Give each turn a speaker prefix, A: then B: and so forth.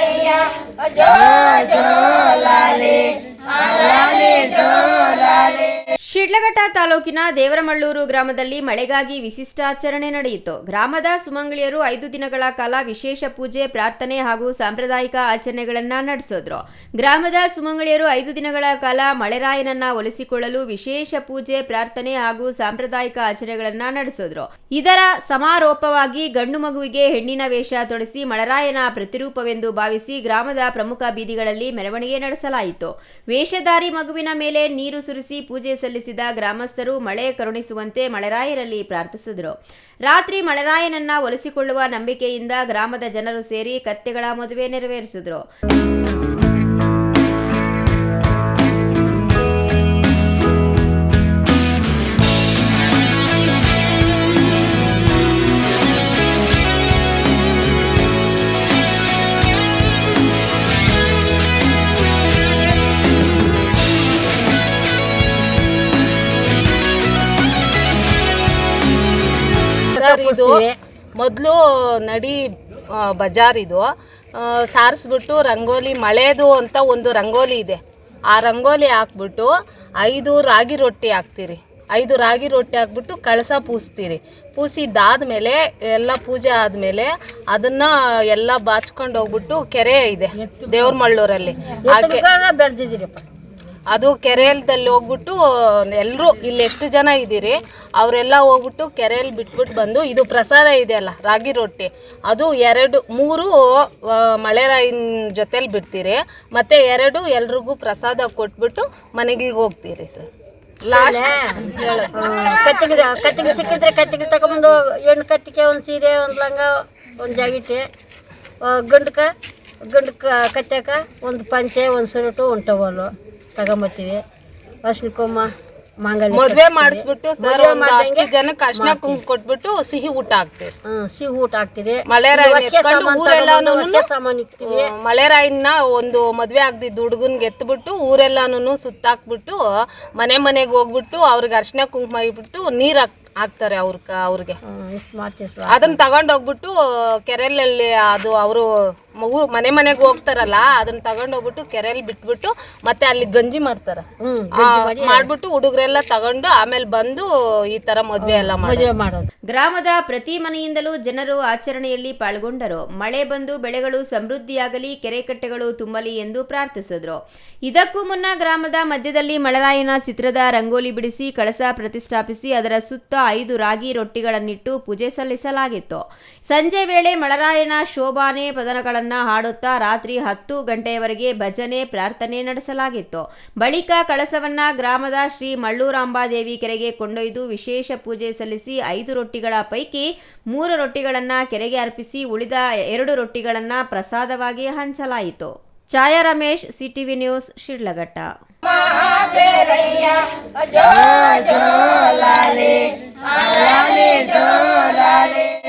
A: रैया जो जो लाले लाले जो लाले. ಶಿಡ್ಲಘಟ್ಟ ತಾಲೂಕಿನ ದೇವರಮಳ್ಳೂರು ಗ್ರಾಮದಲ್ಲಿ ಮಳೆಗಾಗಿ ವಿಶಿಷ್ಟಾಚರಣೆ ನಡೆಯಿತು. ಗ್ರಾಮದ ಸುಮಂಗಳಿಯರು 5 ದಿನಗಳ ಕಾಲ ವಿಶೇಷ ಪೂಜೆ, ಪ್ರಾರ್ಥನೆ ಹಾಗೂ ಸಾಂಪ್ರದಾಯಿಕ ಆಚರಣೆಗಳನ್ನು ನಡೆಸಿದ್ರು. ಗ್ರಾಮದ ಸುಮಂಗಳಿಯರು 5 ದಿನಗಳ ಕಾಲ ಮಳೆರಾಯನನ್ನ ಒಲಿಸಿಕೊಳ್ಳಲು ವಿಶೇಷ ಪೂಜೆ, ಪ್ರಾರ್ಥನೆ ಹಾಗೂ ಸಾಂಪ್ರದಾಯಿಕ ಆಚರಣೆಗಳನ್ನು ನಡೆಸಿದ್ರು. ಇದರ ಸಮಾರೋಪವಾಗಿ ಗಂಡು ಮಗುವಿಗೆ ಹೆಣ್ಣಿನ ವೇಷ ತೊಡಿಸಿ ಮಳೆರಾಯನ ಪ್ರತಿರೂಪವೆಂದು ಭಾವಿಸಿ ಗ್ರಾಮದ ಪ್ರಮುಖ ಬೀದಿಗಳಲ್ಲಿ ಮೆರವಣಿಗೆ ನಡೆಸಲಾಯಿತು. ವೇಷಧಾರಿ ಮಗುವಿನ ಮೇಲೆ ನೀರು ಸುರಿಸಿ ಪೂಜೆ ಸಲ್ಲಿಸಿದ ಗ್ರಾಮಸ್ಥರು ಮಳೆ ಕರುಣಿಸುವಂತೆ ಮಳೆರಾಯರಲ್ಲಿ ಪ್ರಾರ್ಥಿಸಿದರು. ರಾತ್ರಿ ಮಳೆರಾಯನನ್ನ ಒಲಿಸಿಕೊಳ್ಳುವ ನಂಬಿಕೆಯಿಂದ ಗ್ರಾಮದ ಜನರು ಸೇರಿ ಕತ್ತೆಗಳ ಮದುವೆ ನೆರವೇರಿಸಿದರು.
B: ಇದು ಮೊದಲು ನಡಿ ಬಜಾರ್ ಇದು ಸಾರಿಸ್ಬಿಟ್ಟು ರಂಗೋಲಿ ಮಳೆದು ಅಂತ ಒಂದು ರಂಗೋಲಿ ಇದೆ. ಆ ರಂಗೋಲಿ ಹಾಕ್ಬಿಟ್ಟು 5 ರಾಗಿ ರೊಟ್ಟಿ ಹಾಕ್ತೀರಿ. 5 ರಾಗಿ ರೊಟ್ಟಿ ಹಾಕ್ಬಿಟ್ಟು ಕಳಸ ಪೂಸ್ತೀರಿ. ಪೂಸಿದ್ದಾದ್ಮೇಲೆ ಎಲ್ಲ ಪೂಜೆ ಆದಮೇಲೆ ಅದನ್ನು ಎಲ್ಲ ಬಾಚ್ಕೊಂಡು ಹೋಗ್ಬಿಟ್ಟು ಕೆರೆ ಇದೆ ದೇವ್ರಮಳ್ಳೂರಲ್ಲಿ. ಅದು ಕೆರೆಯಲ್ಲಿ ಹೋಗ್ಬಿಟ್ಟು ಎಲ್ಲರೂ ಇಲ್ಲಿ ಎಷ್ಟು ಜನ ಇದ್ದೀರಿ ಅವರೆಲ್ಲ ಹೋಗ್ಬಿಟ್ಟು ಕೆರೆಯಲ್ಲಿ ಬಿಟ್ಬಿಟ್ಟು ಬಂದು ಇದು ಪ್ರಸಾದ ಇದೆಯಲ್ಲ ರಾಗಿ ರೊಟ್ಟಿ ಅದು 2-3 ಮಳೆರಾಯಿನ ಜೊತೆಲಿ ಬಿಡ್ತೀರಿ. ಮತ್ತು 2 ಎಲ್ರಿಗೂ ಪ್ರಸಾದ ಕೊಟ್ಬಿಟ್ಟು ಮನೆಗೆ ಹೋಗ್ತೀರಿ ಸರ್.
C: ಕತ್ತಿಗೆ ಸಿಕ್ಕಿದ್ರೆ ಕತ್ತಿಗೆ ತಗೊಂಬಂದು ಹೆಣ್ಣು ಕತ್ತಿಗೆ ಒಂದು ಸೀರೆ, ಒಂದು ಲಂಗ, ಒಂದು ಜಾಗಿಟೆ, ಗಂಡಕ್ಕೆ ಕತ್ತಕ ಒಂದು ಪಂಚೆ, ಒಂದು ಸರಟು, ಒಂದು ಟವಲು ತಗೊಂಬತ್ತೀವಿ. ಅರ್ಶಿನ ಕೊಮ್ಮ ಮಾಂಗಲ್ಯ
B: ಮದುವೆ ಮಾಡಿಸ್ಬಿಟ್ಟು ಸರ್ ಅಷ್ಟು ಜನಕ್ಕೆ ಅರ್ಶಿನ ಕುಂಕುಮ ಕೊಟ್ಬಿಟ್ಟು ಸಿಹಿ ಊಟ ಹಾಕ್ತೀವಿ.
C: ಸಿಹಿ ಊಟ ಹಾಕ್ತೀವಿ.
B: ಮಳೆರಾಯಿನ ಒಂದು ಮದುವೆ ಆಗ್ದಿದ್ದು ಹುಡುಗನ್ಗೆ ಎತ್ಬಿಟ್ಟು ಊರೆಲ್ಲಾನು ಸುತ್ತಾಕ್ಬಿಟ್ಟು ಮನೆಗೆ ಹೋಗ್ಬಿಟ್ಟು ಅವ್ರಿಗೆ ಅರ್ಶಿನ ಕುಂಕುಮ ಇಟ್ಬಿಟ್ಟು ನೀರು ಹಾಕ್ತಾರೆ ಅವ್ರಿಗೆ. ಅದನ್ನ ತಗೊಂಡೋಗ್ಬಿಟ್ಟು ಕೆರೆಯಲ್ಲಿ ಅದು ಅವರು ಮನೆಗೆ ಹೋಗ್ತಾರಲ್ಲ ಅದನ್ನ ತಗೊಂಡೋಗ್ಬಿಟ್ಟು ಕೆರೆಯಲ್ಲಿ ಬಿಟ್ಬಿಟ್ಟು ಮತ್ತೆ ಅಲ್ಲಿ ಗಂಜಿ ಮಾಡ್ತಾರೆ. ಮಾಡ್ಬಿಟ್ಟು ಹುಡುಗರೆಲ್ಲ ತಗೊಂಡು ಆಮೇಲೆ ಬಂದು ಈ ತರ ಮದುವೆ ಎಲ್ಲ ಮಾಡೋದು.
A: ಗ್ರಾಮದ ಪ್ರತಿ ಮನೆಯಿಂದಲೂ ಜನರು ಆಚರಣೆಯಲ್ಲಿ ಪಾಲ್ಗೊಂಡರು. ಮಳೆ ಬಂದು ಬೆಳೆಗಳು ಸಮೃದ್ಧಿಯಾಗಲಿ, ಕೆರೆ ಕಟ್ಟೆಗಳು ತುಂಬಲಿ ಎಂದು ಪ್ರಾರ್ಥಿಸಿದ್ರು. ಇದಕ್ಕೂ ಮುನ್ನ ಗ್ರಾಮದ ಮಧ್ಯದಲ್ಲಿ ಮಳೆರಾಯನ ಚಿತ್ರದ ರಂಗೋಲಿ ಬಿಡಿಸಿ ಕಳಸ ಪ್ರತಿಷ್ಠಾಪಿಸಿ ಅದರ ಸುತ್ತ 5 ರಾಗಿ ರೊಟ್ಟಿಗಳನ್ನಿಟ್ಟು ಪೂಜೆ ಸಲ್ಲಿಸಲಾಗಿತ್ತು. ಸಂಜೆ ವೇಳೆ ಮಳೆರಾಯನ ಶೋಭಾನೆ ಪದಗಳನ್ನು ಹಾಡುತ್ತಾ ರಾತ್ರಿ 10 ಗಂಟೆಯವರೆಗೆ ಭಜನೆ, ಪ್ರಾರ್ಥನೆ ನಡೆಸಲಾಗಿತ್ತು. ಬಳಿಕ ಕಳಸವನ್ನ ಗ್ರಾಮದ ಶ್ರೀ ಮಳ್ಳೂರಾಂಬಾದೇವಿ ಕೆರೆಗೆ ಕೊಂಡೊಯ್ದು ವಿಶೇಷ ಪೂಜೆ ಸಲ್ಲಿಸಿ 5 ರೊಟ್ಟಿಗಳ ಪೈಕಿ 3 ರೊಟ್ಟಿಗಳನ್ನು ಕೆರೆಗೆ ಅರ್ಪಿಸಿ ಉಳಿದ 2 ರೊಟ್ಟಿಗಳನ್ನು ಪ್ರಸಾದವಾಗಿ ಹಂಚಲಾಯಿತು. ಛಾಯಾ ರಮೇಶ್, ಸಿಟಿವಿ ನ್ಯೂಸ್, ಶಿಡ್ಲಘಟ್ಟ.
D: जो जो लाले लाले जो लाले